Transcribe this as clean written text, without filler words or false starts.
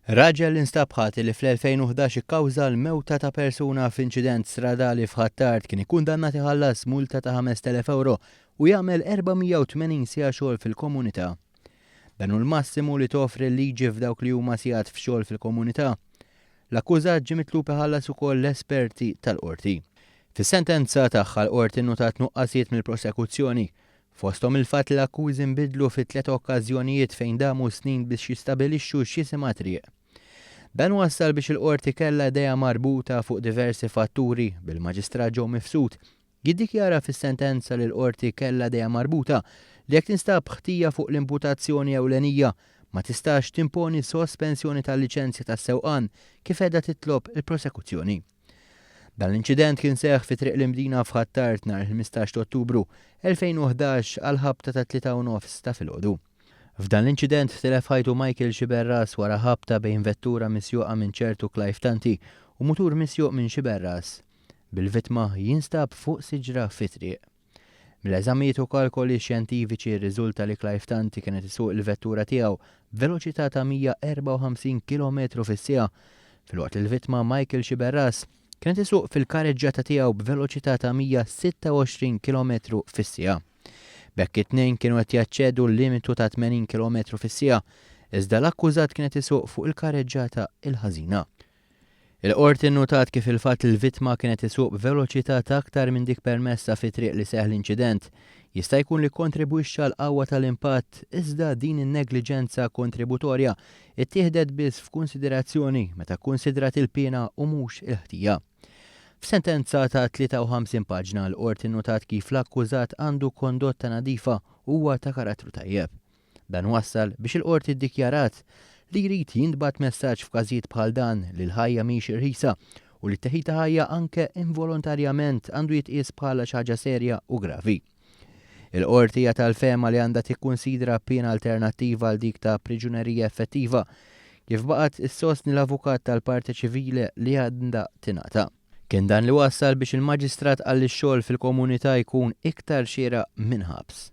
Raġel instab ħati li fl-2011 ikkawża l-mewta ta' persuna f'inċident stradali f'Ħattart kien ikkundannat iħallas multa ta' 5,000 euro u jagħmel 480 siegħa xogħol fil-komunità. Dan hu l-massimu li toffri l-liġi f'dawk li huma sigħat f'xogħol fil-komunità. L-akkużat ġie mitlub iħallas ukoll l-esperti tal-qorti. Fis-sentenza tagħha l-qorti nnotat nuqqasijiet mill-prosekuzzjoni. Fosthom il-fatt li l-akkużi nbidlu fi 3 okkażjonijiet fejn damu snin biex jistabilixxu x'isima triq. Dan wassal biex il-qorti kellha idea marbuta fuq diversi fatturi bil-maġistrat ġew mifsud. Jiddikjara fis-sentenza li l-qorti kellha idea marbuta li jekk tinstab ħtija fuq l-imputazzjoni ewlenija ma tistax timponi sospensjoni tal-liċenzja tas-sewqan kif qiegħda titlob il-prosekuzzjoni. Dan l-inċident kien seħħ fi triq l-Imdina f'Ħattart nhar il-15 Ottubru 2011 għal ħabta ta' 3:30 ta' filgħodu. F'dan l-inċident tilef ħajtu Michael Xiberras wara ħabta bejn vettura misjuqa minn ċertu Clive Tanti u mutur misjuq minn Xiberras. Bil-vittma jinstab fuq siġra fit-triq. Mill-eżamijiet u kalkoli xjentifiċi rriżulta li Clive Tanti kienet isuq il-vettura tiegħu b'veloċità ta' 154 km fis-siegħa, filwaqt il-vittma Michael Xiberras kienet isuq fil-kareġġata tiegħu b'veloċità ta' 126 km fis-siegħa. Bekk it-tnejn kienu qed jaċċedu l-limitu ta' 80 km fis-siegħa, iżda l-akkużat kienet isuq fuq il-kareġġata il-ħażina. Il-qorti nnotat kif il-fatt il-vittma kienet isuq b'veloċità ta' aktar minn dik permessa fi triq li seħħ l-inċident jista' jkun li kontribwixxa l-qawwa tal-impatt iżda din in-negliġenza kontributorja ttieħdet biss f'kunsiderazzjoni meta kkunsidrat il-pena u mhux il-ħtija. F'sentenza ta' 53 paġna l-qorti nnotat kif l-akkużat għandu kondotta nadifa huwa ta' karattru tajjeb. Dan wassal biex il-qorti ddikjarat li jrid jintbagħat messaġġ f'każijiet bħal dan li l-ħajja mhix irħisa u li t-teħid ta' ħajja anke involontarjament għandu jitqies bħala xi ħaġa serja u gravi. Il-qorti hija tal-fehma li għandha tikkunsidra pena alternattiva għal dik ta' priġunerija effettiva kif baqgħet issostni l-avukat tal-parti ċivili li għandha tingħata. Kien dan li wassal biex il-maġistrat qal li x-xogħol fil-komunità jkun iktar xieraq minn ħabs.